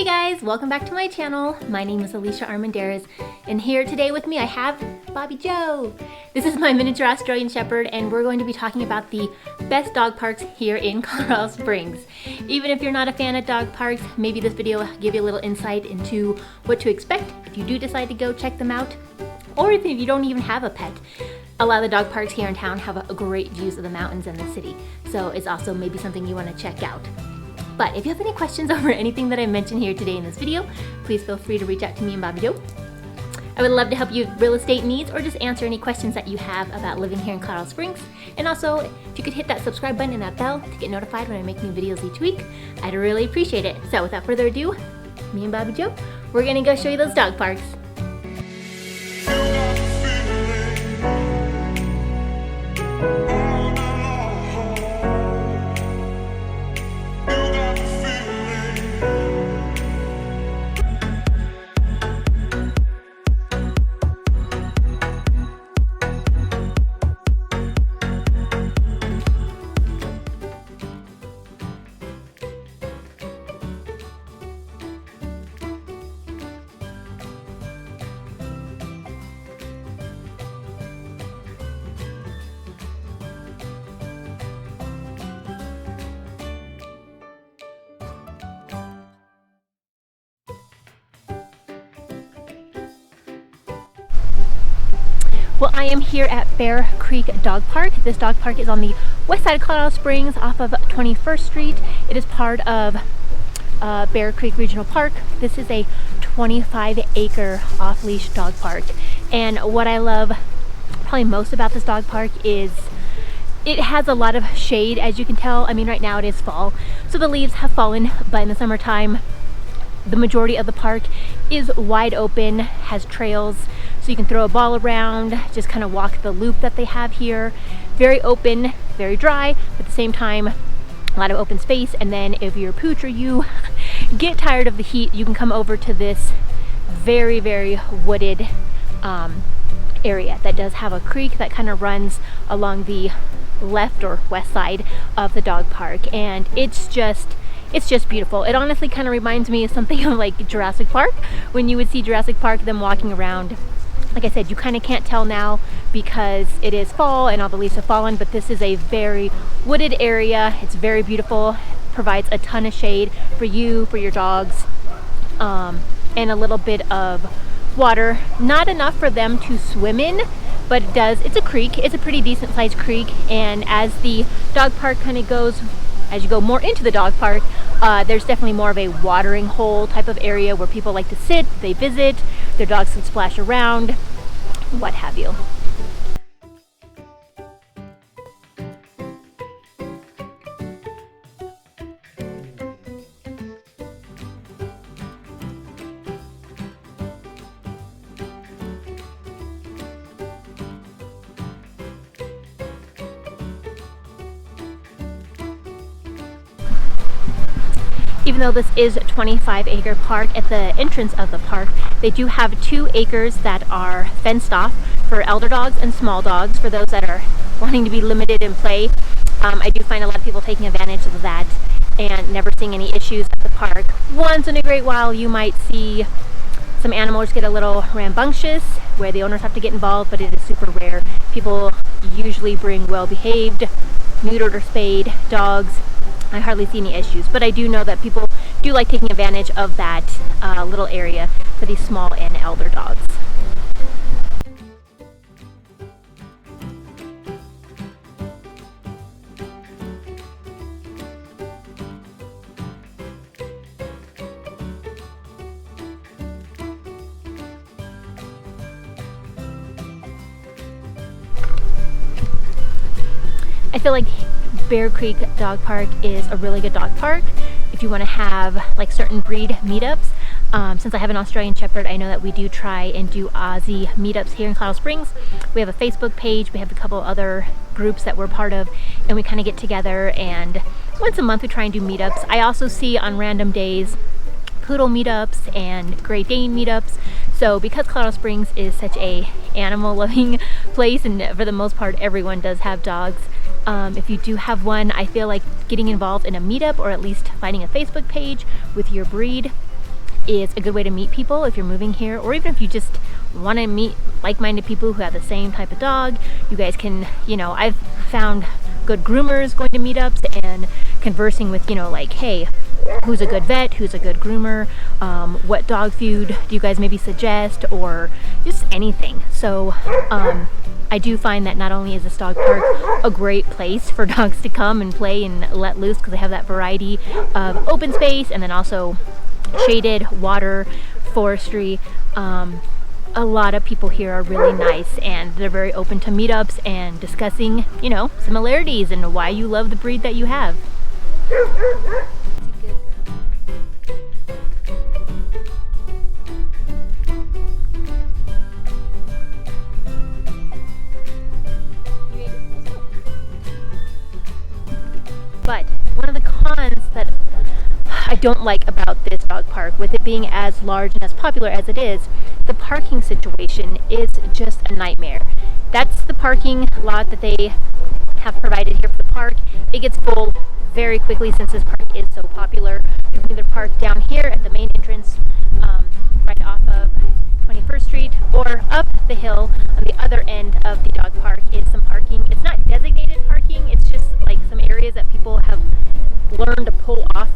Hey guys, welcome back to my channel. My name is Alicia Armendariz, and here today with me I have Bobby Joe. This is my miniature Australian Shepherd, and we're going to be talking about the best dog parks here in Colorado Springs. Even if you're not a fan of dog parks, maybe this video will give you a little insight into what to expect if you do decide to go check them out, or if you don't even have a pet. A lot of the dog parks here in town have a great views of the mountains and the city, so it's also maybe something you want to check out. But if you have any questions over anything that I mentioned here today in this video, please feel free to reach out to me and Bobby Joe. I would love to help you with real estate needs or just answer any questions that you have about living here in Colorado Springs. And also, if you could hit that subscribe button and that bell to get notified when I make new videos each week, I'd really appreciate it. So without further ado, me and Bobby Joe, we're gonna go show you those dog parks. Well, I am here at Bear Creek Dog Park. This dog park is on the west side of Colorado Springs off of 21st Street. It is part of Bear Creek Regional Park. This is a 25-acre off-leash dog park. And what I love probably most about this dog park is it has a lot of shade, as you can tell. I mean, right now it is fall, so the leaves have fallen, but in the summertime, the majority of the park is wide open, has trails, so you can throw a ball around, just kind of walk the loop that they have here. Very open, very dry, but at the same time, a lot of open space. And then if your pooch or you get tired of the heat, you can come over to this very, very wooded area that does have a creek that kind of runs along the left or west side of the dog park. And it's just beautiful. It honestly kind of reminds me of something of like Jurassic Park, when you would see Jurassic Park, them walking around. Like I said, you kind of can't tell now because it is fall and all the leaves have fallen, but this is a very wooded area. It's very beautiful, provides a ton of shade for you, for your dogs, and a little bit of water. Not enough for them to swim in, but it's a creek. It's a pretty decent sized creek, and as the dog park kind of goes, as you go more into the dog park, there's definitely more of a watering hole type of area where people like to sit, they visit, their dogs can splash around, what have you. Even though this is a 25-acre park, at the entrance of the park, they do have 2 acres that are fenced off for elder dogs and small dogs, for those that are wanting to be limited in play. I do find a lot of people taking advantage of that and never seeing any issues at the park. Once in a great while, you might see some animals get a little rambunctious, where the owners have to get involved, but it is super rare. People usually bring well-behaved, neutered or spayed dogs. I hardly see any issues, but I do know that people do like taking advantage of that little area for these small and elder dogs. I feel like Bear Creek Dog Park is a really good dog park if you want to have like certain breed meetups. Since I have an Australian Shepherd, I know that we do try and do Aussie meetups here in Colorado Springs. We have a Facebook page, we have a couple other groups that we're part of, and we kind of get together, and once a month we try and do meetups. I also see on random days poodle meetups and Great Dane meetups. So because Colorado Springs is such a animal loving place, and for the most part everyone does have dogs, if you do have one, I feel like getting involved in a meetup, or at least finding a Facebook page with your breed, is a good way to meet people if you're moving here, or even if you just want to meet like-minded people who have the same type of dog. You guys can, you know, I've found good groomers going to meetups and conversing with, you know, like, hey, who's a good vet, who's a good groomer, what dog food do you guys maybe suggest, or just anything. So I do find that not only is this dog park a great place for dogs to come and play and let loose, because they have that variety of open space and then also shaded, water, forestry. A lot of people here are really nice, and they're very open to meetups and discussing, you know, similarities and why you love the breed that you have. But one of the cons that I don't like about this dog park, with it being as large and as popular as it is, the parking situation is just a nightmare. That's the parking lot that they have provided here for the park. It gets full very quickly since this park is so popular. You can either park down here at the main entrance, right off of 21st Street, or up the hill on the other end of the dog park is some parking. It's not designated parking, it's just like some areas that people have learned to pull off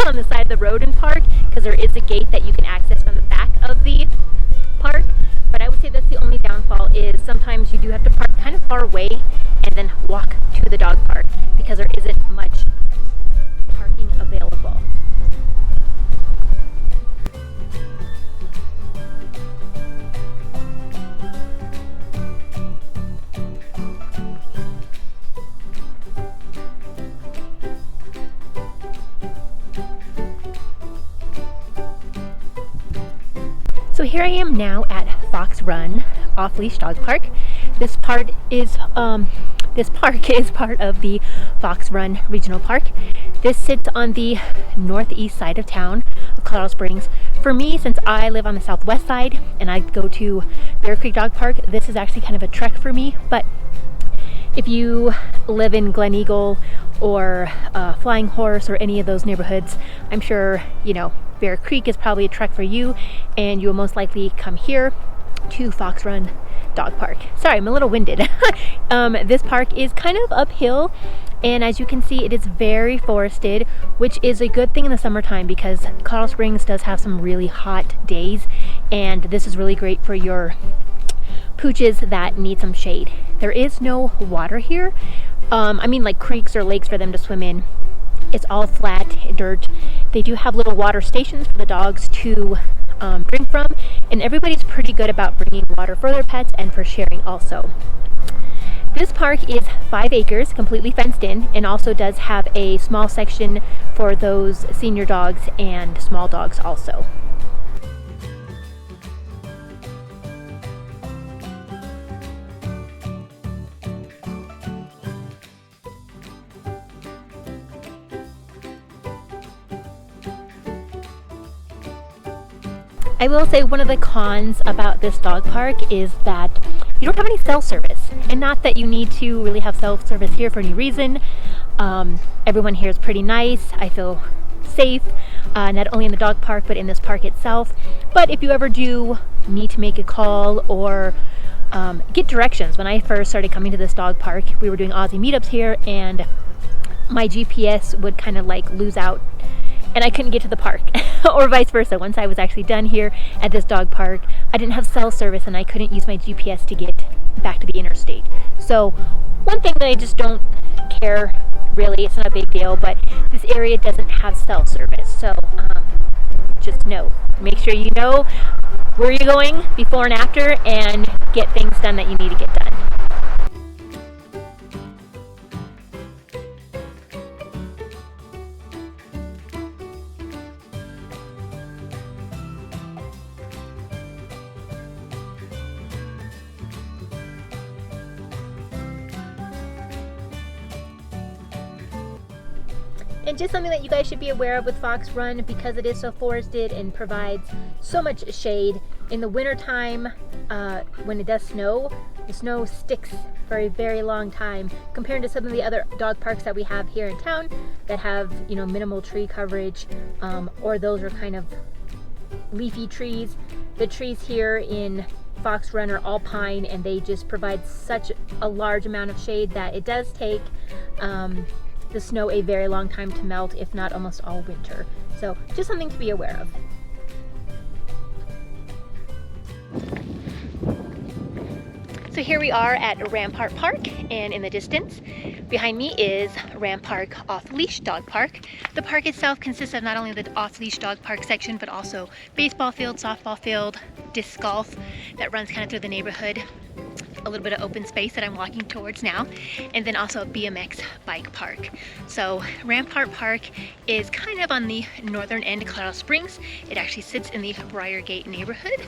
on the side of the road and park, because there is a gate that you can access from the back of the park. But I would say that's the only downfall, is sometimes you do have to park kind of far away and then walk to the dog park because there isn't much parking available. So here I am now at Fox Run Off Leash Dog Park. This park is part of the Fox Run Regional Park. This sits on the northeast side of town of Colorado Springs. For me, since I live on the southwest side and I go to Bear Creek Dog Park, this is actually kind of a trek for me. But if you live in Glen Eagle or Flying Horse or any of those neighborhoods, I'm sure, you know, Bear Creek is probably a trek for you, and you will most likely come here to Fox Run Dog Park. Sorry, I'm a little winded. This park is kind of uphill, and as you can see, it is very forested, which is a good thing in the summertime because Colorado Springs does have some really hot days, and this is really great for your pooches that need some shade. There is no water here. I mean, like creeks or lakes for them to swim in. It's all flat dirt. They do have little water stations for the dogs to drink from, and everybody's pretty good about bringing water for their pets and for sharing also. This park is 5 acres, completely fenced in, and also does have a small section for those senior dogs and small dogs also. I will say one of the cons about this dog park is that you don't have any cell service, and not that you need to really have cell service here for any reason. Everyone here is pretty nice. I feel safe, not only in the dog park but in this park itself. But if you ever do need to make a call or get directions, when I first started coming to this dog park, we were doing Aussie meetups here, and my GPS would kind of like lose out and I couldn't get to the park or vice versa. Once I was actually done here at this dog park, I didn't have cell service and I couldn't use my GPS to get back to the interstate. So one thing that I just don't care, really, it's not a big deal, but this area doesn't have cell service. So just make sure you know where you're going before and after, and get things done that you need to get done. And just something that you guys should be aware of with Fox Run, because it is so forested and provides so much shade, in the wintertime, when it does snow, the snow sticks for a very long time compared to some of the other dog parks that we have here in town that have, minimal tree coverage, or those are kind of leafy trees. The trees here in Fox Run are all pine, and they just provide such a large amount of shade that it does take the snow a very long time to melt, if not almost all winter. So just something to be aware of. So here we are at Rampart Park, and in the distance behind me is Rampart Off-Leash Dog Park. The park itself consists of not only the off-leash dog park section, but also baseball field, softball field, disc golf that runs kind of through the neighborhood, a little bit of open space that I'm walking towards now, and then also a BMX bike park. So Rampart Park is kind of on the northern end of Colorado Springs. It actually sits in the Briargate neighborhood.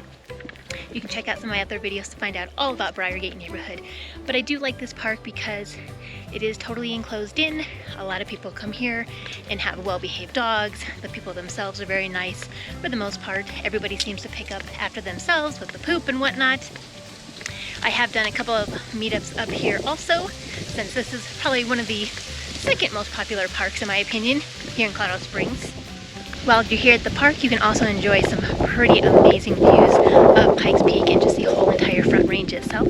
You can check out some of my other videos to find out all about Briargate neighborhood. But I do like this park because it is totally enclosed in. A lot of people come here and have well-behaved dogs. The people themselves are very nice. For the most part, everybody seems to pick up after themselves with the poop and whatnot. I have done a couple of meetups up here also, since this is probably one of the second most popular parks in my opinion here in Colorado Springs. While you're here at the park, you can also enjoy some pretty amazing views of Pikes Peak and just the whole entire Front Range itself.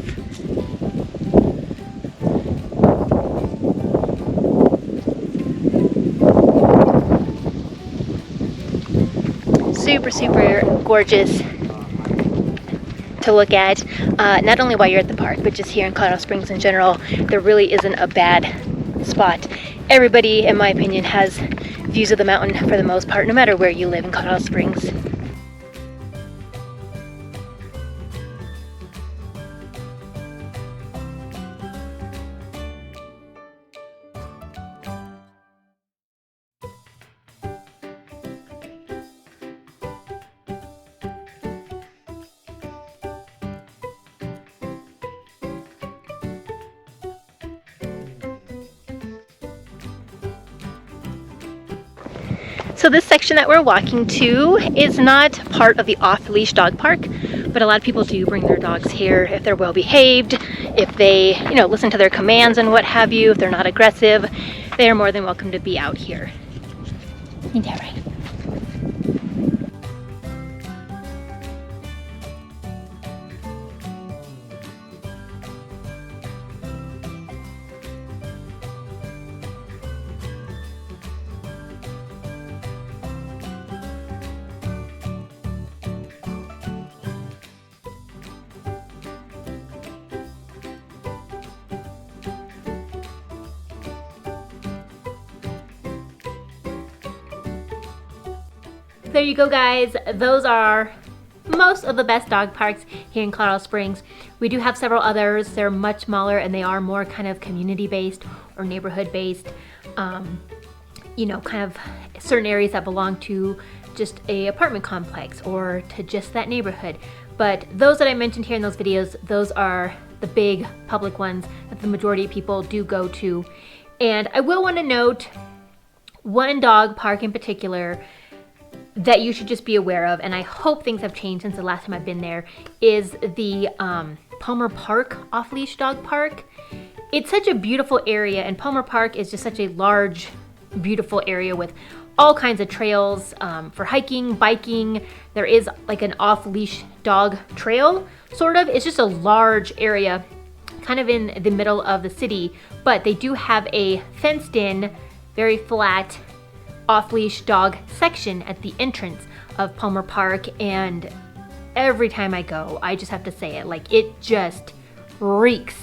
Super, super gorgeous to look at, not only while you're at the park, but just here in Colorado Springs in general. There really isn't a bad spot. Everybody, in my opinion, has views of the mountain for the most part, no matter where you live in Colorado Springs. So this section that we're walking to is not part of the off-leash dog park, but a lot of people do bring their dogs here if they're well behaved, if they, listen to their commands and what have you, if they're not aggressive, they are more than welcome to be out here. Ain't that right? There you go, guys. Those are most of the best dog parks here in Colorado Springs. We do have several others. They're much smaller and they are more kind of community based or neighborhood based. Kind of certain areas that belong to just a apartment complex or to just that neighborhood. But those that I mentioned here in those videos, those are the big public ones that the majority of people do go to. And I will want to note one dog park in particular that you should just be aware of, and I hope things have changed since the last time I've been there, is the Palmer Park off-leash dog park. It's such a beautiful area, and Palmer Park is just such a large, beautiful area with all kinds of trails for hiking, biking. There is like an off-leash dog trail, sort of. It's just a large area, kind of in the middle of the city, but they do have a fenced-in, very flat, off-leash dog section at the entrance of Palmer Park, and every time I go, I just have to say it, like, it just reeks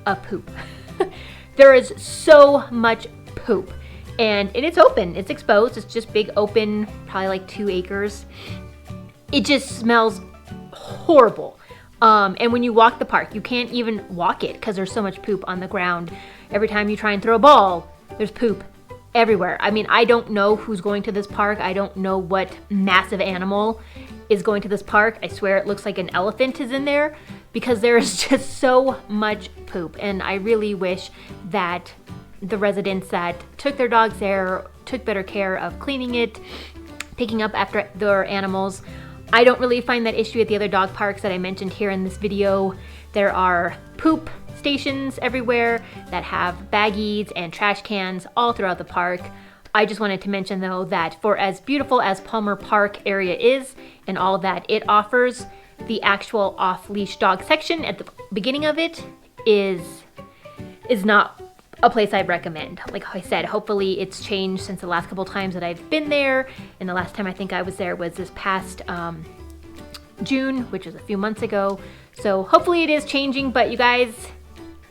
of poop. There is so much poop, and it's open, it's exposed, it's just big open, probably like 2 acres. It just smells horrible. And when you walk the park, you can't even walk it because there's so much poop on the ground. Every time you try and throw a ball, there's poop everywhere. I mean, I don't know who's going to this park. I don't know what massive animal is going to this park. I swear it looks like an elephant is in there because there is just so much poop. And I really wish that the residents that took their dogs there took better care of cleaning it, picking up after their animals. I don't really find that issue at the other dog parks that I mentioned here in this video. There are poop stations everywhere that have baggies and trash cans all throughout the park. I just wanted to mention though that for as beautiful as Palmer Park area is and all that it offers, the actual off-leash dog section at the beginning of it is not a place I'd recommend. Like I said, hopefully it's changed since the last couple times that I've been there, and the last time I think I was there was this past June, which was a few months ago. So hopefully it is changing, but you guys,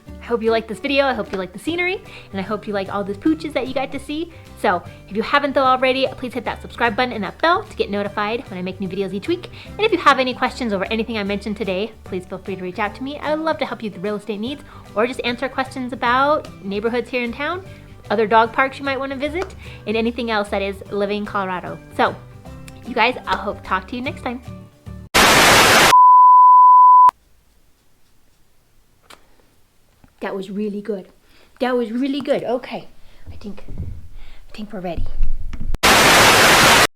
I hope you like this video. I hope you like the scenery, and I hope you like all the pooches that you got to see. So if you haven't though already, please hit that subscribe button and that bell to get notified when I make new videos each week. And if you have any questions over anything I mentioned today, please feel free to reach out to me. I would love to help you with real estate needs, or just answer questions about neighborhoods here in town, other dog parks you might want to visit, and anything else that is living in Colorado. So you guys, I'll hope to talk to you next time. That was really good. That was really good. Okay, I think we're ready.